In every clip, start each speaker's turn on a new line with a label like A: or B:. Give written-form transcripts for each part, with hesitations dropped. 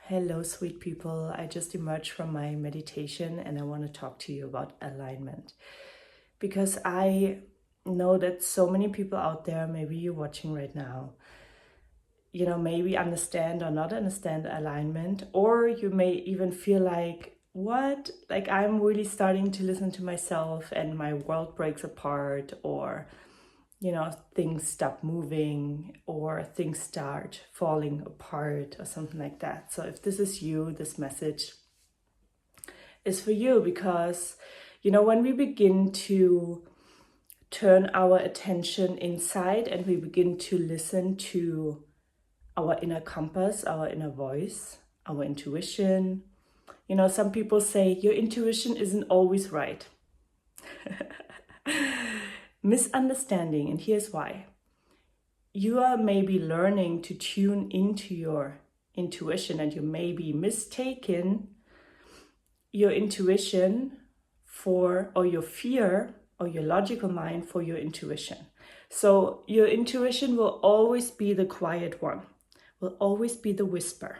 A: Hello, sweet people. I just emerged from my meditation and I want to talk to you about alignment. Because I know that so many people out there, maybe you're watching right now, maybe understand or not understand alignment, or you may even feel like, what? Like I'm really starting to listen to myself and my world breaks apart, or things stop moving or things start falling apart or something like that. So if this is you, this message is for you, because when we begin to turn our attention inside and we begin to listen to our inner compass, our inner voice, our intuition, some people say your intuition isn't always right. Misunderstanding, and here's why. You are maybe learning to tune into your intuition, and you may be mistaken your intuition for, or your fear, or your logical mind for your intuition. So your intuition will always be the quiet one, will always be the whisper,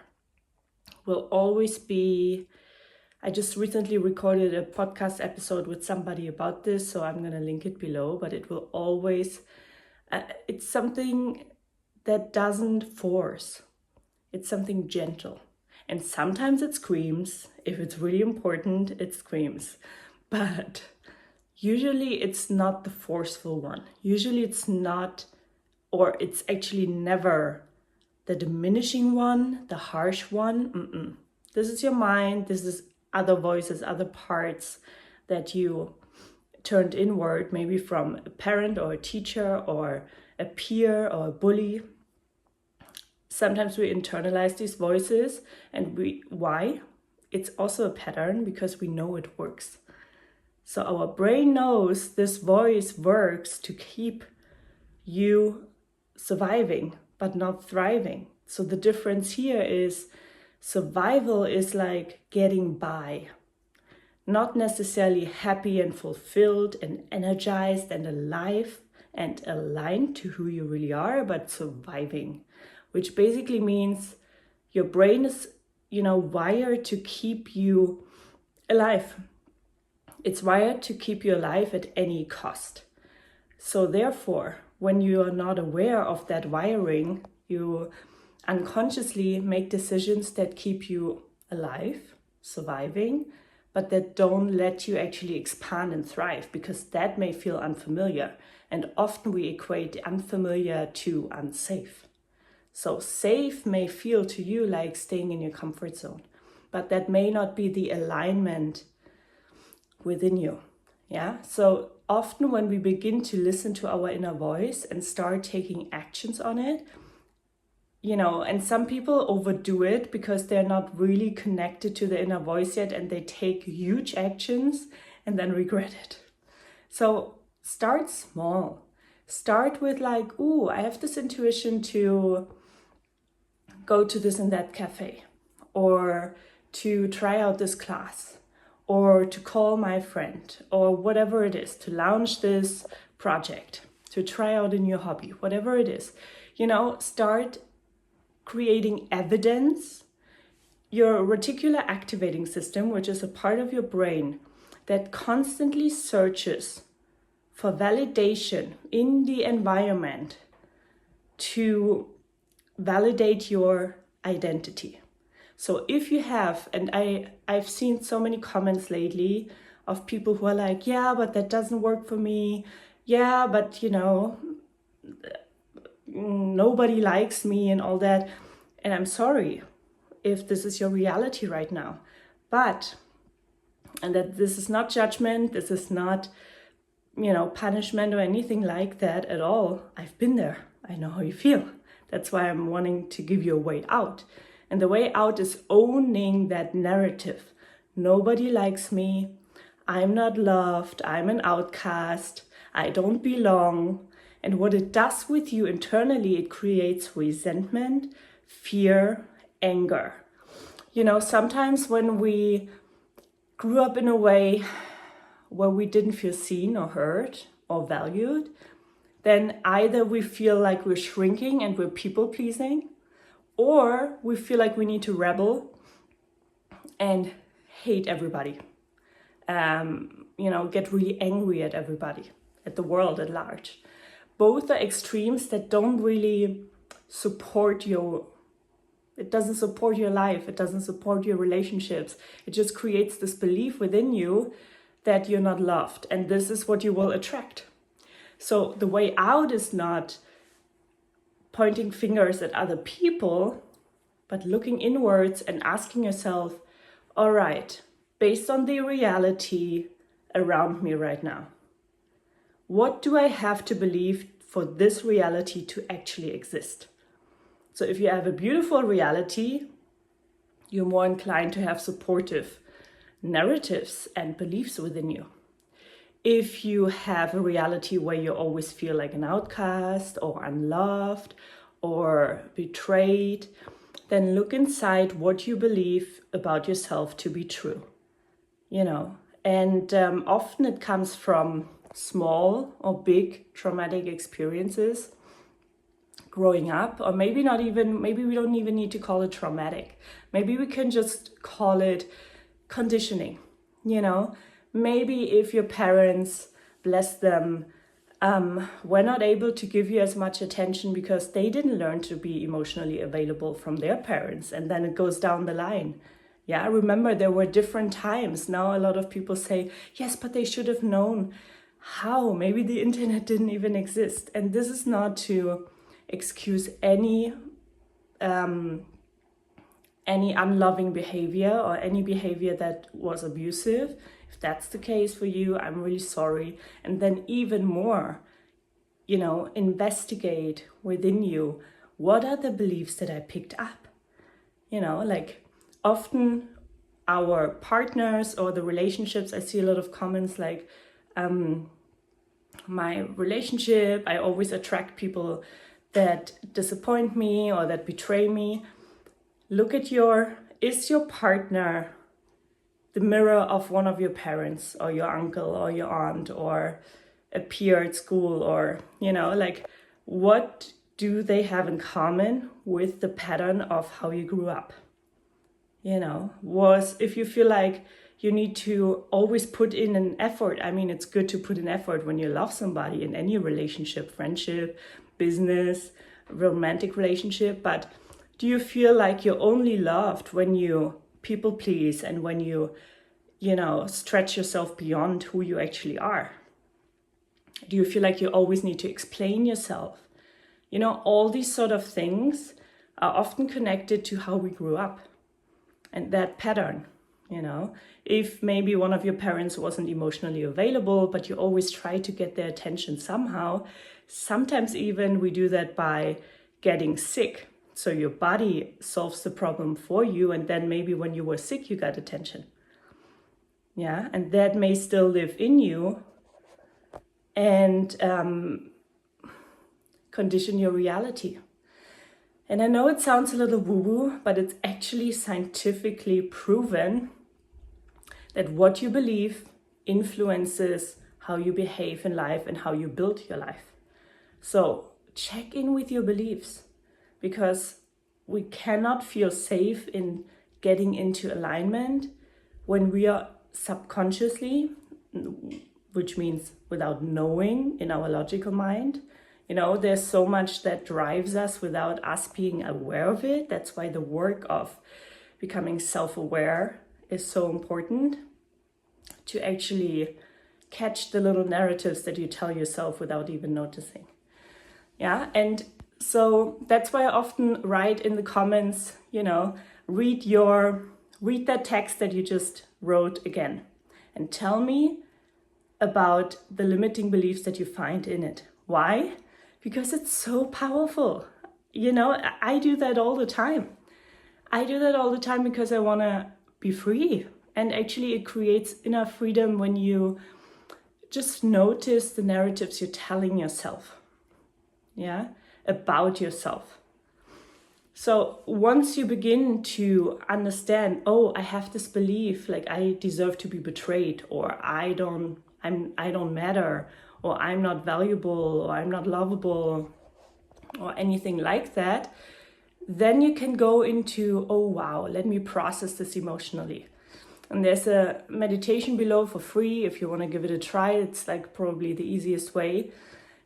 A: will always be... I just recently recorded a podcast episode with somebody about this, so I'm going to link it below, but it will always, it's something that doesn't force. It's something gentle. And sometimes it screams. If it's really important, it screams. But usually it's not the forceful one. Usually it's not, or it's actually never the diminishing one, the harsh one. This is your mind. This is other voices, other parts that you turned inward, maybe from a parent or a teacher or a peer or a bully. Sometimes we internalize these voices, and why? It's also a pattern because we know it works. So our brain knows this voice works to keep you surviving, but not thriving. So the difference here is survival is like getting by, not necessarily happy and fulfilled and energized and alive and aligned to who you really are, but surviving, which basically means your brain is, wired to keep you alive. It's wired to keep you alive at any cost. So therefore, when you are not aware of that wiring, you unconsciously make decisions that keep you alive, surviving, but that don't let you actually expand and thrive, because that may feel unfamiliar. And often we equate unfamiliar to unsafe. So safe may feel to you like staying in your comfort zone, but that may not be the alignment within you. Yeah. So often when we begin to listen to our inner voice and start taking actions on it, and some people overdo it because they're not really connected to the inner voice yet, and they take huge actions and then regret it. So start small. Start with like, ooh, I have this intuition to go to this and that cafe, or to try out this class, or to call my friend, or whatever it is, to launch this project, to try out a new hobby, whatever it is. Start creating evidence. Your reticular activating system, which is a part of your brain that constantly searches for validation in the environment to validate your identity. So if you have, and I've seen so many comments lately of people who are like, yeah, but that doesn't work for me. Yeah, but nobody likes me and all that. And I'm sorry if this is your reality right now, and that this is not judgment, this is not, punishment or anything like that at all. I've been there. I know how you feel. That's why I'm wanting to give you a way out. And the way out is owning that narrative. Nobody likes me. I'm not loved. I'm an outcast. I don't belong. And what it does with you internally, it creates resentment, fear, anger. Sometimes when we grew up in a way where we didn't feel seen or heard or valued, then either we feel like we're shrinking and we're people pleasing, or we feel like we need to rebel and hate everybody. Get really angry at everybody, at the world at large. Both are extremes that don't really support it doesn't support your life, it doesn't support your relationships. It just creates this belief within you that you're not loved, and this is what you will attract. So the way out is not pointing fingers at other people, but looking inwards and asking yourself, all right, based on the reality around me right now, what do I have to believe for this reality to actually exist? So if you have a beautiful reality, you're more inclined to have supportive narratives and beliefs within you. If you have a reality where you always feel like an outcast or unloved or betrayed, then look inside what you believe about yourself to be true. And often it comes from small or big traumatic experiences growing up, or maybe we don't even need to call it traumatic. Maybe we can just call it conditioning. Maybe if your parents, bless them, were not able to give you as much attention because they didn't learn to be emotionally available from their parents, and then it goes down the line. Yeah, remember, there were different times. Now a lot of people say, yes, but they should have known. How? Maybe the internet didn't even exist. And this is not to excuse any unloving behavior or any behavior that was abusive. If that's the case for you, I'm really sorry. And then even more, investigate within you, what are the beliefs that I picked up? Often our partners or the relationships, I see a lot of comments like, my relationship, I always attract people that disappoint me or that betray me. Look at is your partner the mirror of one of your parents or your uncle or your aunt or a peer at school, or, what do they have in common with the pattern of how you grew up? If you feel like you need to always put in an effort, it's good to put in effort when you love somebody in any relationship, friendship, business, romantic relationship, but do you feel like you're only loved when you people please and when you stretch yourself beyond who you actually are? Do you feel like you always need to explain yourself? All these sort of things are often connected to how we grew up and that pattern. If maybe one of your parents wasn't emotionally available, but you always try to get their attention somehow, sometimes even we do that by getting sick. So your body solves the problem for you, and then maybe when you were sick, you got attention. Yeah, and that may still live in you and condition your reality. And I know it sounds a little woo-woo, but it's actually scientifically proven that what you believe influences how you behave in life and how you build your life. So check in with your beliefs, because we cannot feel safe in getting into alignment when we are subconsciously, which means without knowing in our logical mind. There's so much that drives us without us being aware of it. That's why the work of becoming self-aware is so important, to actually catch the little narratives that you tell yourself without even noticing. Yeah, and so that's why I often write in the comments, read that text that you just wrote again and tell me about the limiting beliefs that you find in it. Why? Because it's so powerful. I do that all the time. Because I want to be free. And actually it creates inner freedom when you just notice the narratives you're telling yourself, about yourself. So once you begin to understand, I have this belief, like I deserve to be betrayed, or I don't matter, or I'm not valuable, or I'm not lovable, or anything like that, then you can go into, oh wow, let me process this emotionally. And there's a meditation below for free if you want to give it a try. It's like probably the easiest way.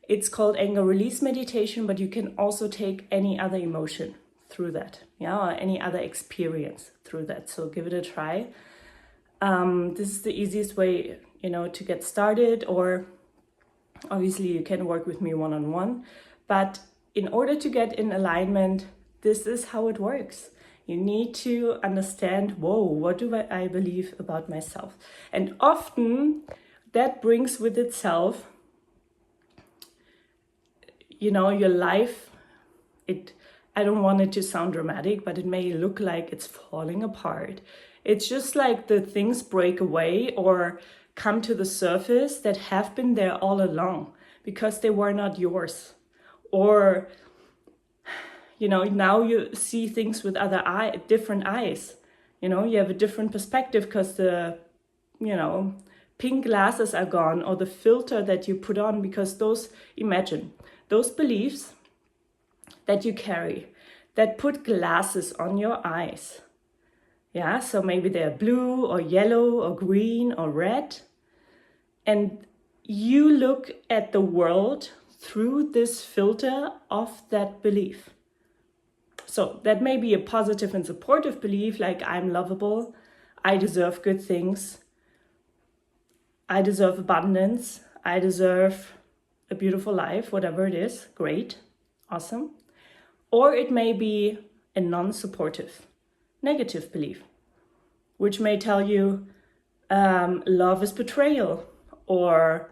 A: It's called anger release meditation, but you can also take any other emotion through that, yeah, or any other experience through that. So give it a try. This is the easiest way, to get started, or obviously you can work with me one-on-one. But in order to get in alignment, this is how it works. You need to understand, whoa, what do I believe about myself? And often that brings with itself, your life. I don't want it to sound dramatic, but it may look like it's falling apart. It's just like the things break away or come to the surface that have been there all along because they were not yours. Or now you see things with different eyes. You have a different perspective because the, pink glasses are gone, or the filter that you put on, because those beliefs that you carry that put glasses on your eyes. Yeah, so maybe they're blue or yellow or green or red. And you look at the world through this filter of that belief. So that may be a positive and supportive belief, like I'm lovable, I deserve good things, I deserve abundance, I deserve a beautiful life, whatever it is, great, awesome. Or it may be a non-supportive, negative belief, which may tell you love is betrayal, or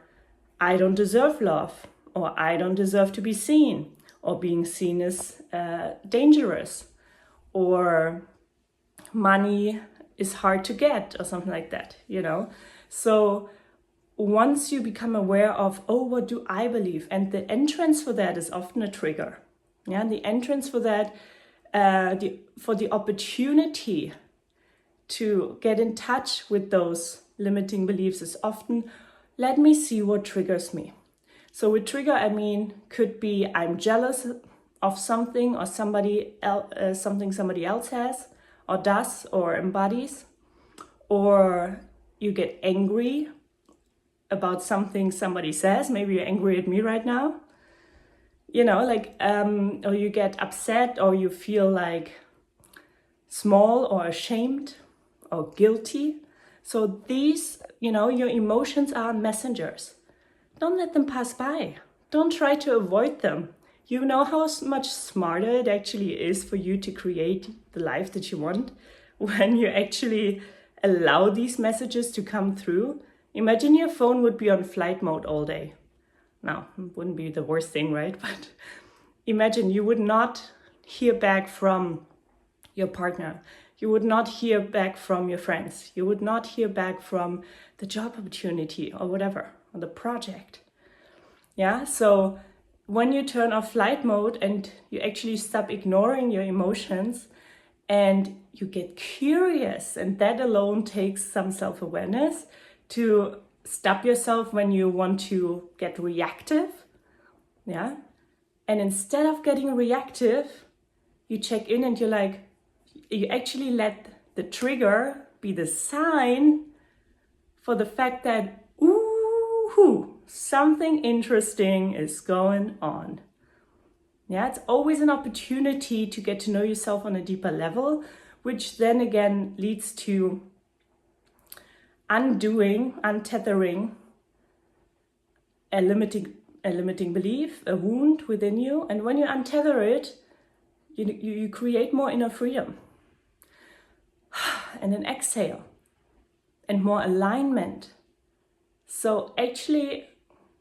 A: I don't deserve love, or I don't deserve to be seen, or being seen is dangerous, or money is hard to get, or something like that, So once you become aware of, oh, what do I believe? And the entrance for that is often a trigger. Yeah, the entrance for that, for the opportunity to get in touch with those limiting beliefs is often, let me see what triggers me. So with trigger, I mean, could be I'm jealous of something or somebody else has or does or embodies, or you get angry about something somebody says. Maybe you're angry at me right now, or you get upset, or you feel like small or ashamed or guilty. So these, your emotions are messengers. Don't let them pass by. Don't try to avoid them. You know how much smarter it actually is for you to create the life that you want when you actually allow these messages to come through. Imagine your phone would be on flight mode all day. Now, it wouldn't be the worst thing, right? But imagine you would not hear back from your partner. You would not hear back from your friends. You would not hear back from the job opportunity or whatever, or the project. Yeah, so when you turn off flight mode and you actually stop ignoring your emotions and you get curious, and that alone takes some self-awareness to stop yourself when you want to get reactive. Yeah, and instead of getting reactive, you check in and you actually let the trigger be the sign for the fact that, ooh, something interesting is going on. Yeah, it's always an opportunity to get to know yourself on a deeper level, which then again leads to untethering a limiting belief, a wound within you. And when you untether it, you create more inner freedom. And an exhale and more alignment. So actually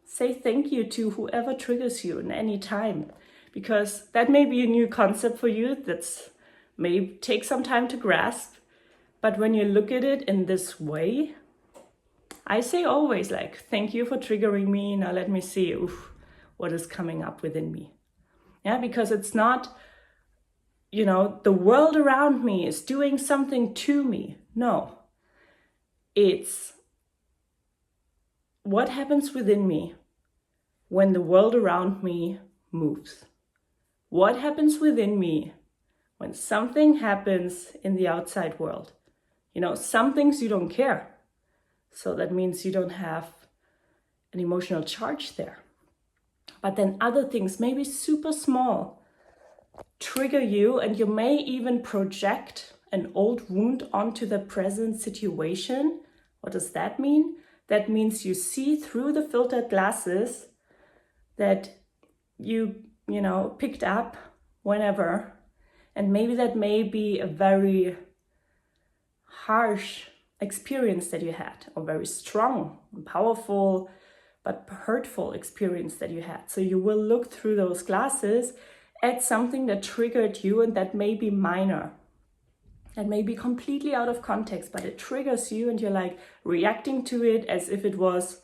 A: say thank you to whoever triggers you in any time, because that may be a new concept for you that's may take some time to grasp. But when you look at it in this way, I say always thank you for triggering me. Now let me see what is coming up within me. Yeah, because it's not, the world around me is doing something to me. No, it's what happens within me when the world around me moves. What happens within me When something happens in the outside world, some things you don't care. So that means you don't have an emotional charge there. But then other things, maybe super small, trigger you, and you may even project an old wound onto the present situation. What does that mean? That means you see through the filtered glasses that you picked up whenever, and maybe that may be a very harsh experience that you had, or very strong and powerful but hurtful experience that you had. So you will look through those glasses at something that triggered you, and that may be minor. That may be completely out of context, but it triggers you, and you're like reacting to it as if it was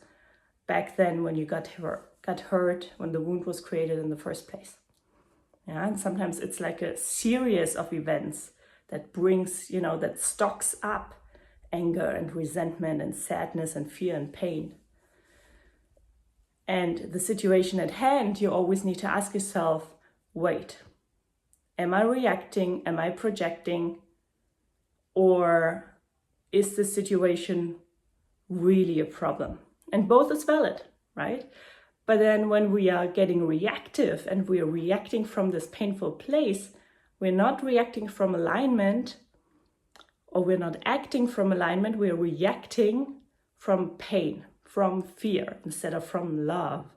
A: back then when you got hurt, when the wound was created in the first place. Yeah, and sometimes it's like a series of events that brings, that stocks up anger and resentment and sadness and fear and pain. And the situation at hand, you always need to ask yourself, wait, am I reacting? Am I projecting? Or is the situation really a problem? And both is valid, right? But then when we are getting reactive and we are reacting from this painful place, we're not reacting from alignment, or we're not acting from alignment, we're reacting from pain, from fear, instead of from love.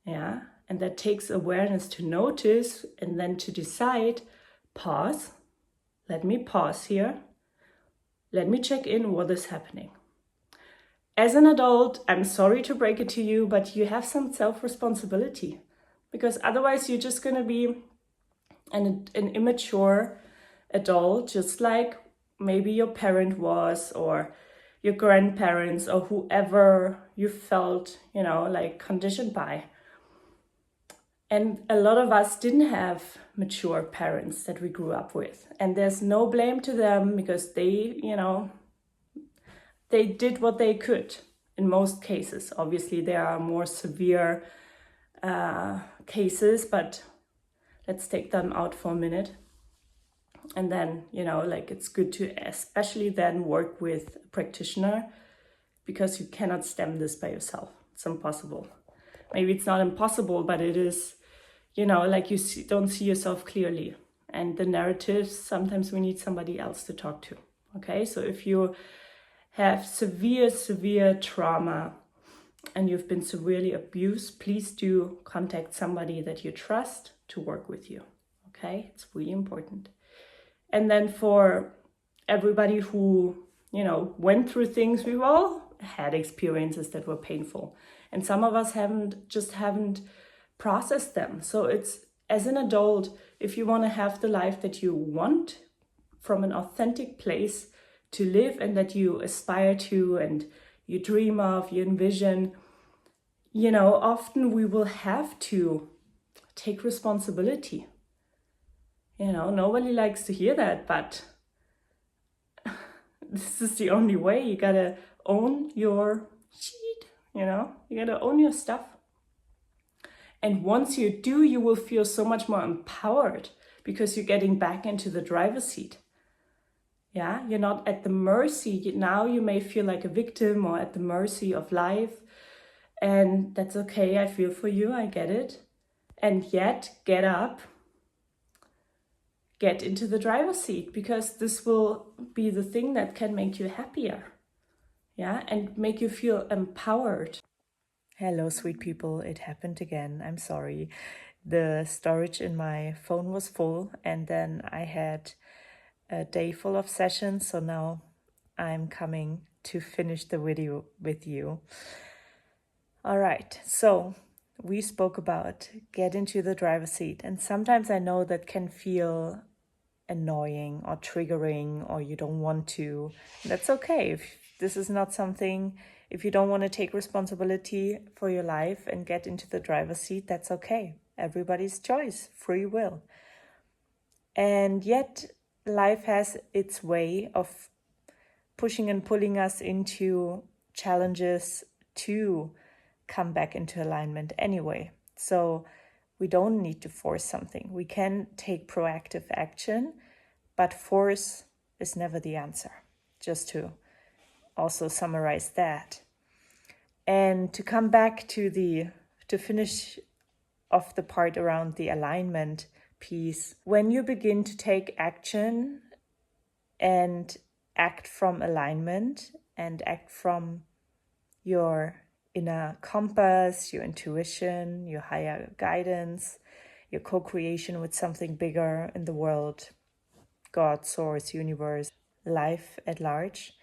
A: Yeah, and that takes awareness to notice, and then to decide, pause, let me pause here, let me check in what is happening. As an adult, I'm sorry to break it to you, but you have some self-responsibility, because otherwise you're just going to be an immature adult, just like maybe your parent was, or your grandparents, or whoever you felt, like conditioned by. And a lot of us didn't have mature parents that we grew up with. And there's no blame to them, because they, they did what they could in most cases. Obviously, there are more severe cases, but let's take them out for a minute. And then, it's good to especially then work with a practitioner, because you cannot stem this by yourself. It's impossible. Maybe it's not impossible, but it is, don't see yourself clearly. And the narratives, sometimes we need somebody else to talk to. Okay, so if you have severe trauma and you've been severely abused, please do contact somebody that you trust to work with you. Okay, it's really important. And then for everybody who, went through things, we've all had experiences that were painful. And some of us haven't processed them. So it's, as an adult, if you want to have the life that you want from an authentic place to live, and that you aspire to, and you dream of, you envision, often we will have to take responsibility. Nobody likes to hear that, but this is the only way. You gotta own your shit, you gotta own your stuff. And once you do, you will feel so much more empowered, because you're getting back into the driver's seat. Yeah, you're not at the mercy. Now you may feel like a victim or at the mercy of life. And that's okay. I feel for you. I get it. And yet, get up. Get into the driver's seat, because this will be the thing that can make you happier. Yeah, and make you feel empowered. Hello, sweet people. It happened again. I'm sorry. The storage in my phone was full, and then I had a day full of sessions. So now I'm coming to finish the video with you. All right. So we spoke about get into the driver's seat. And sometimes I know that can feel annoying or triggering, or you don't want to. That's okay. If this is not something, if you don't want to take responsibility for your life and get into the driver's seat, that's okay. Everybody's choice, free will. And yet life has its way of pushing and pulling us into challenges to come back into alignment anyway. So We don't need to force something. We can take proactive action, but force is never the answer. Just to also summarize that. And to come back to finish off the part around the alignment piece, when you begin to take action and act from alignment and act from your inner compass, your intuition, your higher guidance, your co-creation with something bigger in the world, God, source, universe, life at large,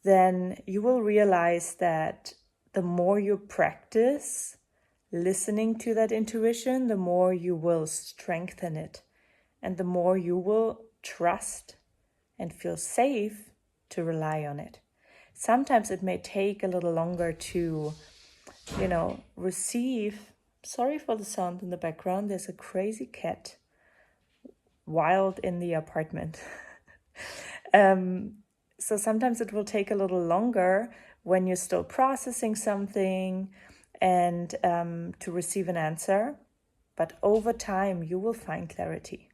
A: then you will realize that the more you practice listening to that intuition, the more you will strengthen it, and the more you will trust and feel safe to rely on it. Sometimes it may take a little longer to, receive. Sorry for the sound in the background. There's a crazy cat wild in the apartment. So sometimes it will take a little longer when you're still processing something and to receive an answer. But over time, you will find clarity.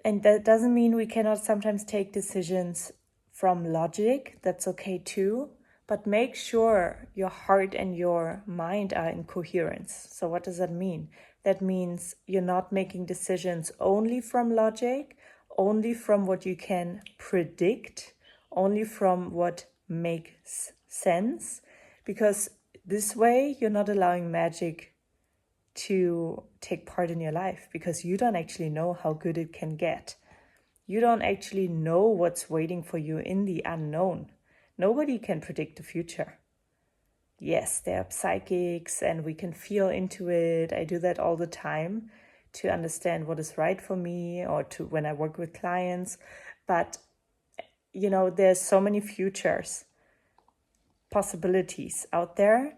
A: And that doesn't mean we cannot sometimes take decisions from logic. That's okay too. But make sure your heart and your mind are in coherence. So what does that mean? That means you're not making decisions only from logic, only from what you can predict, only from what makes sense. Because this way, you're not allowing magic to take part in your life, because you don't actually know how good it can get. You don't actually know what's waiting for you in the unknown. Nobody can predict the future. Yes, there are psychics and we can feel into it. I do that all the time to understand what is right for me, or to when I work with clients. But, there's so many futures, possibilities out there,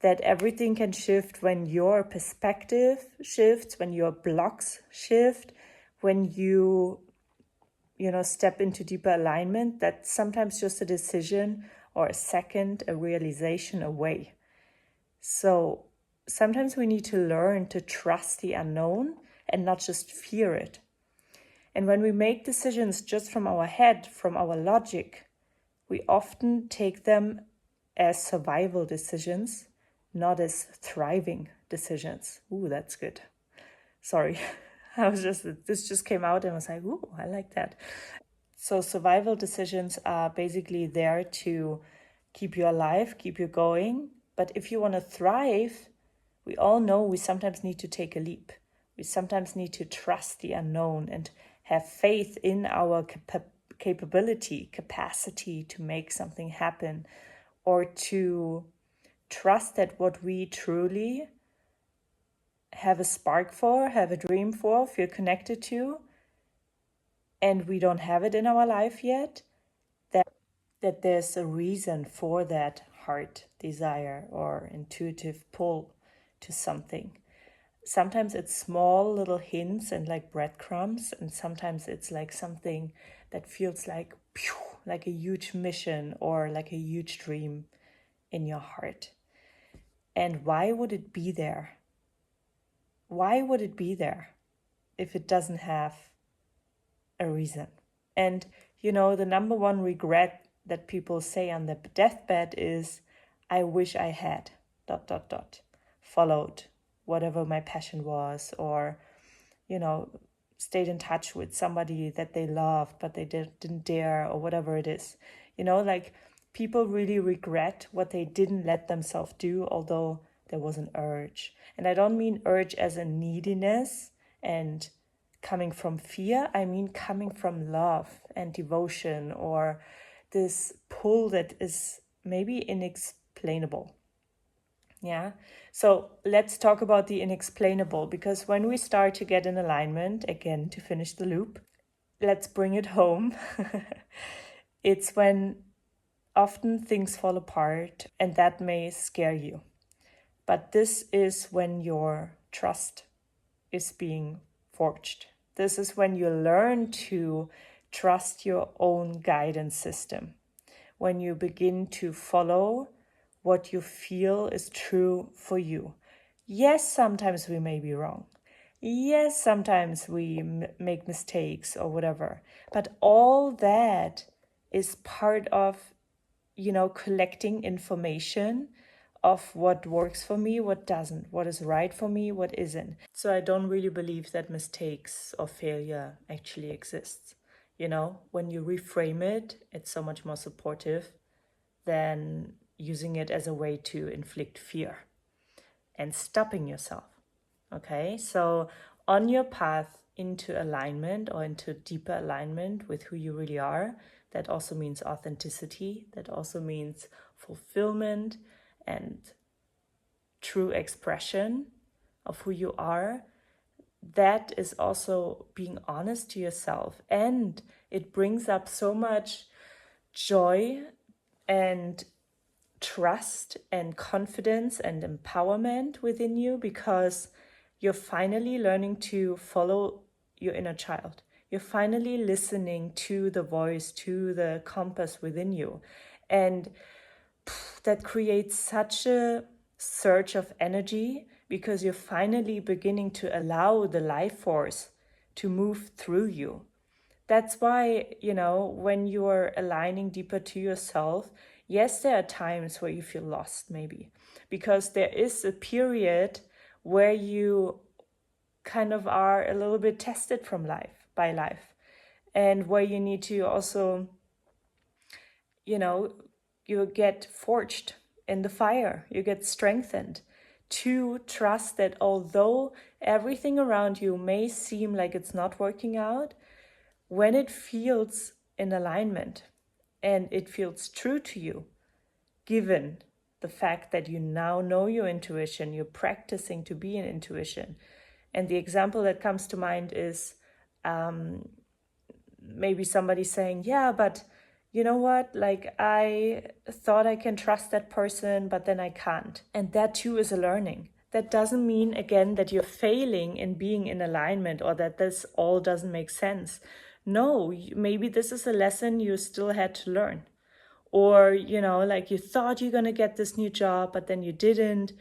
A: that everything can shift when your perspective shifts, when your blocks shift, when you step into deeper alignment. That's sometimes just a decision or a second, a realization away. So sometimes we need to learn to trust the unknown and not just fear it. And when we make decisions just from our head, from our logic, we often take them as survival decisions, not as thriving decisions. Ooh, that's good. Sorry. This just came out and I was like, ooh, I like that. So survival decisions are basically there to keep you alive, keep you going. But if you want to thrive, we all know we sometimes need to take a leap. We sometimes need to trust the unknown and have faith in our capacity to make something happen, or to trust that what we truly have a spark for, have a dream for, feel connected to, and we don't have it in our life yet, that there's a reason for that heart desire or intuitive pull to something. Sometimes it's small little hints and like breadcrumbs, and sometimes it's like something that feels like a huge mission or like a huge dream in your heart. And why would it be there? Why would it be there if it doesn't have a reason? And the number one regret that people say on their deathbed is, I wish I had ... followed whatever my passion was, or stayed in touch with somebody that they loved but they didn't dare, or whatever it is. Like, people really regret what they didn't let themselves do, although there was an urge. And I don't mean urge as a neediness and coming from fear. I mean coming from love and devotion, or this pull that is maybe inexplainable. Yeah. So let's talk about the inexplainable, because when we start to get in alignment, again, to finish the loop, let's bring it home. It's when often things fall apart, and that may scare you. But this is when your trust is being forged. This is when you learn to trust your own guidance system. When you begin to follow what you feel is true for you. Yes, sometimes we may be wrong. Yes, sometimes we make mistakes or whatever. But all that is part of, collecting information of what works for me, what doesn't, what is right for me, what isn't. So I don't really believe that mistakes or failure actually exists. When you reframe it, it's so much more supportive than using it as a way to inflict fear and stopping yourself. Okay, so on your path into alignment or into deeper alignment with who you really are, that also means authenticity, that also means fulfillment and true expression of who you are. That is also being honest to yourself, and it brings up so much joy and trust and confidence and empowerment within you, because you're finally learning to follow your inner child. You're finally listening to the voice, to the compass within you. And that creates such a surge of energy, because you're finally beginning to allow the life force to move through you. That's why, when you're aligning deeper to yourself, yes, there are times where you feel lost, maybe, because there is a period where you kind of are a little bit tested by life, and where you need to also, you get forged in the fire, you get strengthened to trust that although everything around you may seem like it's not working out, when it feels in alignment and it feels true to you, given the fact that you now know your intuition, you're practicing to be an intuition. And the example that comes to mind is maybe somebody saying, yeah, but you know what? Like, I thought I can trust that person, but then I can't. And that too is a learning. That doesn't mean, again, that you're failing in being in alignment or that this all doesn't make sense. No, maybe this is a lesson you still had to learn. Or, like you thought you're going to get this new job, but then you didn't.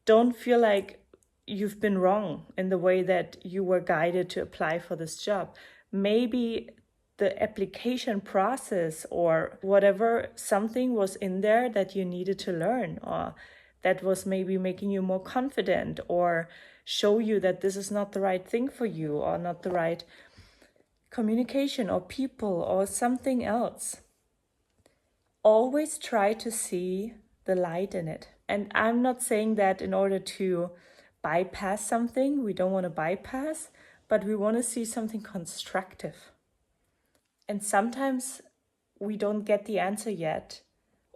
A: Don't feel like you've been wrong in the way that you were guided to apply for this job. Maybe the application process or whatever, something was in there that you needed to learn, or that was maybe making you more confident, or show you that this is not the right thing for you, or not the right communication or people or something else. Always try to see the light in it. And I'm not saying that in order to bypass something. We don't want to bypass, but we want to see something constructive. And sometimes we don't get the answer yet,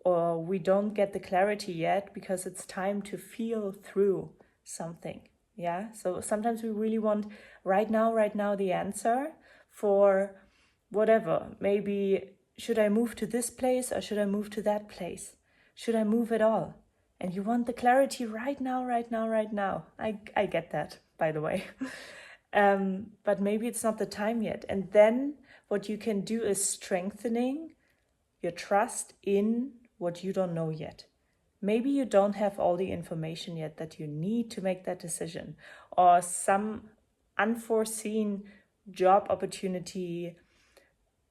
A: or we don't get the clarity yet, because it's time to feel through something. Yeah. So sometimes we really want right now the answer for whatever. Maybe, should I move to this place or should I move to that place? Should I move at all? And you want the clarity right now. I get that, by the way. But maybe it's not the time yet. And then what you can do is strengthening your trust in what you don't know yet. Maybe you don't have all the information yet that you need to make that decision, or some unforeseen job opportunity,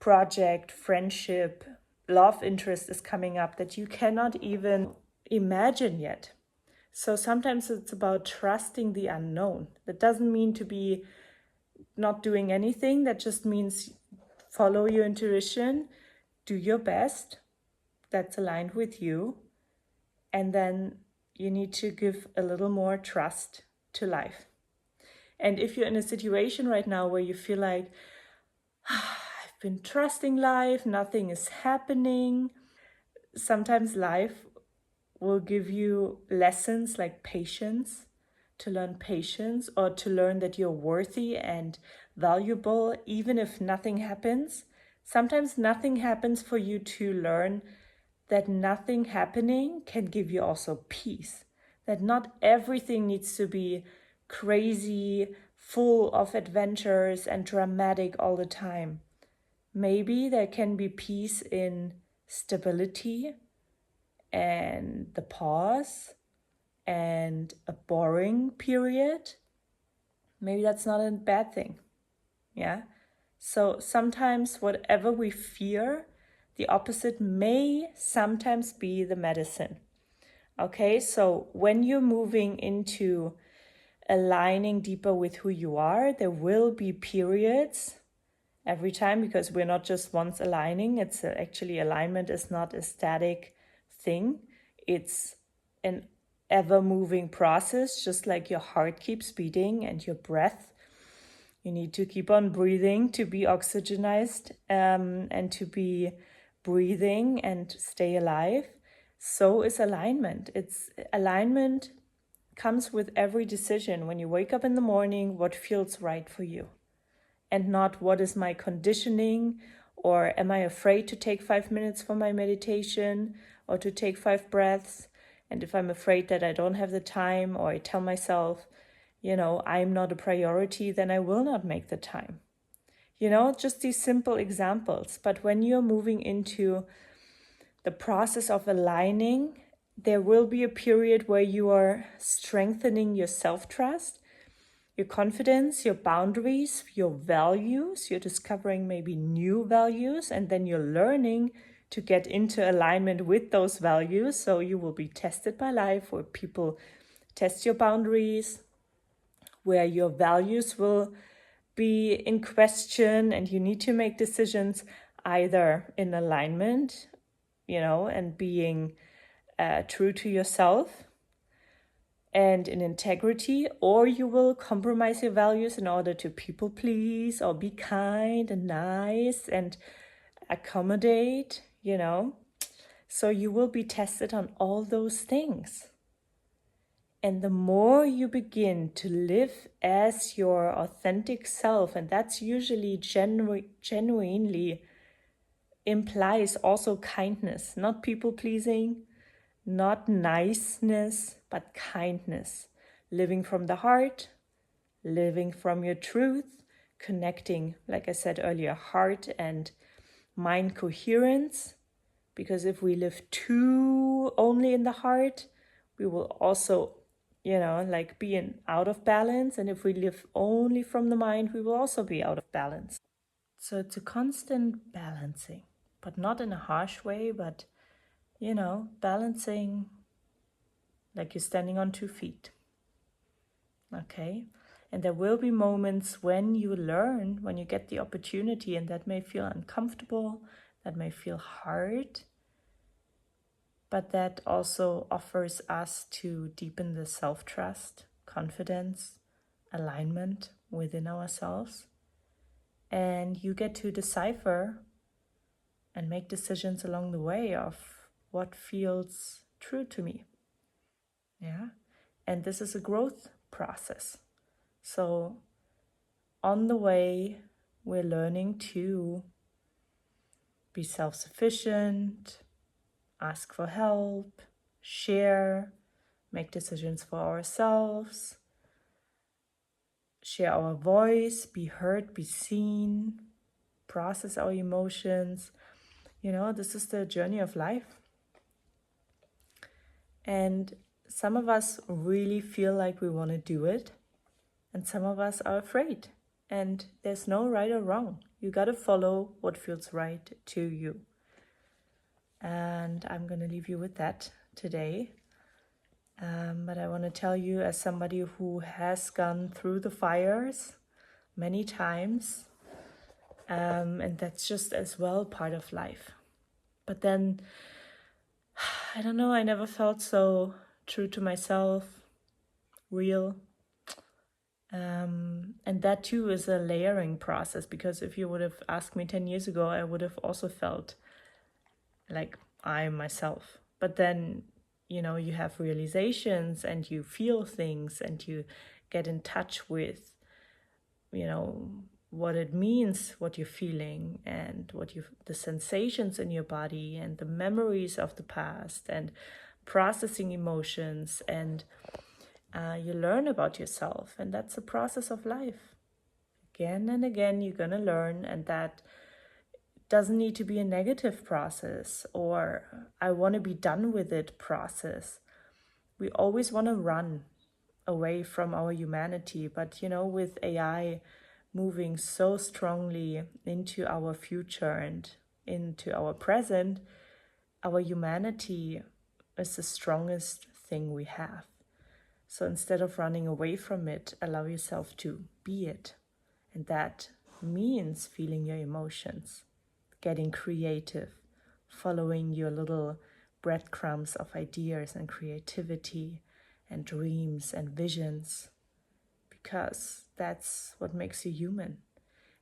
A: project, friendship, love interest is coming up that you cannot even imagine yet. So sometimes it's about trusting the unknown. That doesn't mean to be not doing anything. That just means follow your intuition, do your best that's aligned with you, and then you need to give a little more trust to life. And if you're in a situation right now where you feel like, I've been trusting life, nothing is happening, sometimes life will give you lessons like patience, to learn patience, or to learn that you're worthy and valuable even if nothing happens. Sometimes nothing happens for you to learn that nothing happening can give you also peace. That not everything needs to be crazy, full of adventures and dramatic all the time. Maybe there can be peace in stability and the pause and a boring period, maybe that's not a bad thing. Yeah. So sometimes whatever we fear, the opposite may sometimes be the medicine. Okay, so when you're moving into aligning deeper with who you are, there will be periods every time, because we're not just once aligning. It's actually, alignment is not a static thing. It's an ever moving process, just like your heart keeps beating and your breath. You need to keep on breathing to be oxygenized, and to be breathing and stay alive. So is alignment. Alignment comes with every decision. When you wake up in the morning, what feels right for you, and not what is my conditioning, or am I afraid to take 5 minutes for my meditation, or to take 5 breaths. And if I'm afraid that I don't have the time, or I tell myself, I'm not a priority, then I will not make the time. Just these simple examples. But when you're moving into the process of aligning, there will be a period where you are strengthening your self-trust, your confidence, your boundaries, your values. You're discovering maybe new values, and then you're learning to get into alignment with those values. So you will be tested by life, where people test your boundaries, where your values will be in question, and you need to make decisions either in alignment, and being true to yourself and in integrity, or you will compromise your values in order to people please, or be kind and nice and accommodate, So you will be tested on all those things. And the more you begin to live as your authentic self, and that's usually genuinely implies also kindness, not people pleasing, not niceness, but kindness. Living from the heart, living from your truth, connecting, like I said earlier, heart and mind coherence. Because if we live too only in the heart, we will also, be out of balance. And if we live only from the mind, we will also be out of balance. So it's a constant balancing, but not in a harsh way, but, balancing like you're standing on 2 feet. Okay? And there will be moments when you learn, when you get the opportunity, and that may feel uncomfortable, that may feel hard, but that also offers us to deepen the self-trust, confidence, alignment within ourselves. And you get to decipher and make decisions along the way of what feels true to me. Yeah. And this is a growth process. So on the way, we're learning to be self-sufficient, ask for help, share, make decisions for ourselves, share our voice, be heard, be seen, process our emotions. This is the journey of life. And some of us really feel like we want to do it, and some of us are afraid. And there's no right or wrong. You got to follow what feels right to you. And I'm going to leave you with that today. But I want to tell you, as somebody who has gone through the fires many times, and that's just as well part of life. But then, I don't know, I never felt so true to myself, real. And that too is a layering process, because if you would have asked me 10 years ago, I would have also felt like I myself. But then, you have realizations, and you feel things, and you get in touch with, what it means, what you're feeling, and the sensations in your body, and the memories of the past, and processing emotions, and you learn about yourself. And that's a process of life. Again and again, you're going to learn, and that doesn't need to be a negative process or I want to be done with it process. we always want to run away from our humanity. But, with AI moving so strongly into our future and into our present, our humanity is the strongest thing we have. So instead of running away from it, allow yourself to be it. And that means feeling your emotions, getting creative, following your little breadcrumbs of ideas and creativity and dreams and visions, because that's what makes you human.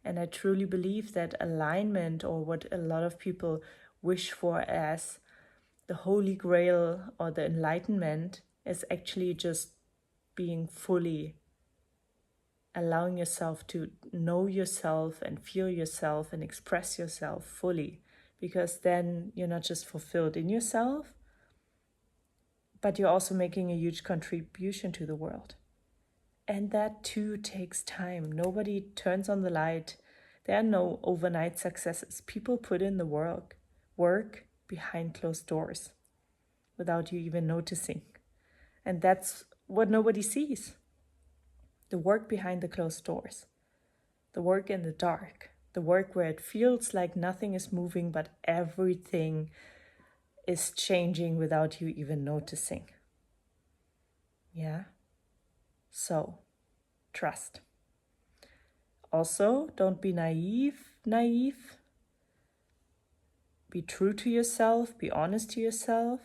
A: And I truly believe that alignment, or what a lot of people wish for as the holy grail or the enlightenment, is actually just being fully, allowing yourself to know yourself and feel yourself and express yourself fully, because then you're not just fulfilled in yourself, but you're also making a huge contribution to the world. And that too takes time. Nobody turns on the light. There are no overnight successes. People put in the work behind closed doors without you even noticing. And that's what nobody sees. The work behind the closed doors, the work in the dark, the work where it feels like nothing is moving, but everything is changing without you even noticing. Yeah? So, trust. Also, don't be naive. Be true to yourself, be honest to yourself,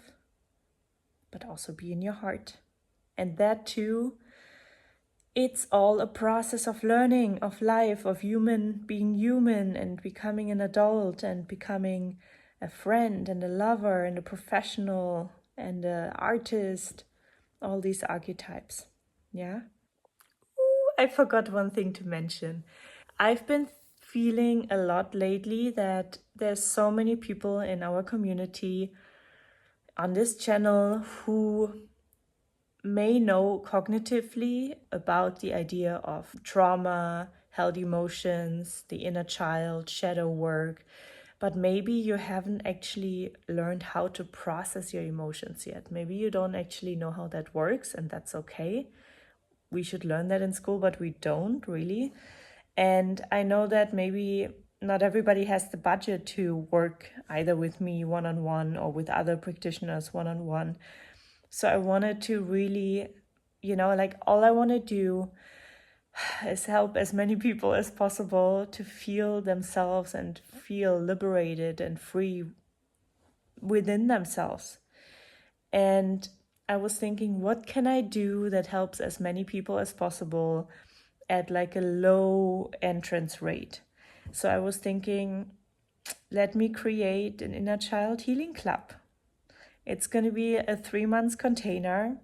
A: but also be in your heart. And that too, it's all a process of learning, of life, of being human and becoming an adult and becoming a friend and a lover and a professional and an artist, all these archetypes. Yeah? Ooh, I forgot one thing to mention. I've been feeling a lot lately that there's so many people in our community on this channel who may know cognitively about the idea of trauma, held emotions, the inner child, shadow work, but maybe you haven't actually learned how to process your emotions yet. Maybe you don't actually know how that works, and that's okay. We should learn that in school, but we don't really. And I know that maybe not everybody has the budget to work either with me one-on-one or with other practitioners one-on-one. So I wanted to really, all I want to do is help as many people as possible to feel themselves and feel liberated and free within themselves. And I was thinking, what can I do that helps as many people as possible at like a low entrance rate? So I was thinking, let me create an inner child healing club. It's going to be a 3-month container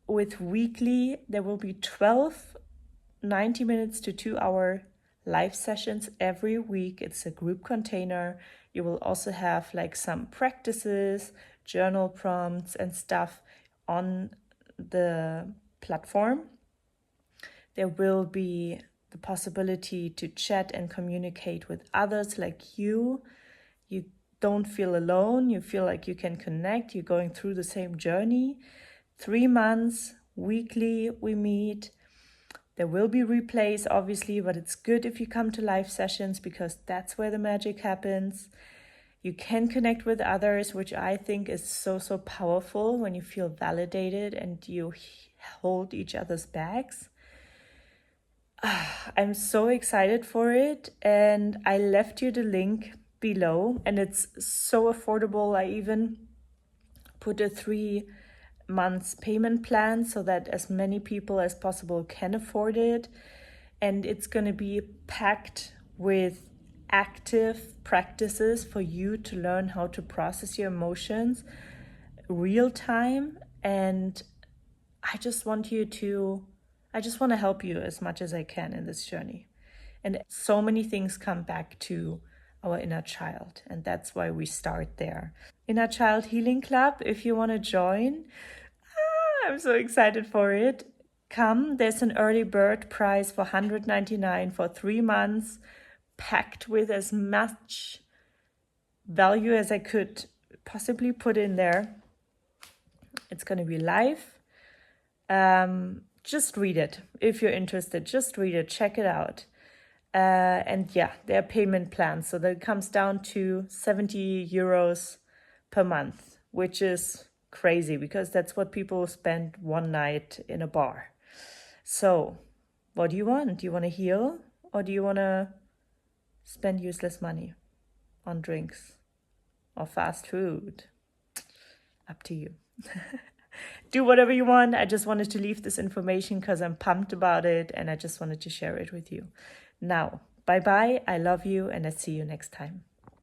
A: with weekly, there will be 12 90 minutes to 2-hour live sessions every week. It's a group container. You will also have like some practices, journal prompts and stuff on the platform. There will be the possibility to chat and communicate with others like you. You don't feel alone. You feel like you can connect. You're going through the same journey. 3 months, weekly, we meet. There will be replays, obviously, but it's good if you come to live sessions because that's where the magic happens. You can connect with others, which I think is so powerful when you feel validated and you hold each other's backs. I'm so excited for it, and I left you the link below, and it's so affordable. I even put a 3 months payment plan so that as many people as possible can afford it. And it's going to be packed with active practices for you to learn how to process your emotions real time. And I just want to help you as much as I can in this journey. And so many things come back to our inner child, and that's why we start there. Inner Child Healing Club, if you want to join, I'm so excited for it. Come, there's an early bird price for $199 for 3 months, packed with as much value as I could possibly put in there. It's going to be live. Just read it. If you're interested, just read it, check it out. And yeah, there are payment plans. So that comes down to 70 euros per month, which is crazy because that's what people spend one night in a bar. So what do you want? Do you want to heal, or do you want to spend useless money on drinks or fast food? Up to you. Do whatever you want. I just wanted to leave this information because I'm pumped about it and I just wanted to share it with you. Now, bye-bye. I love you and I see you next time.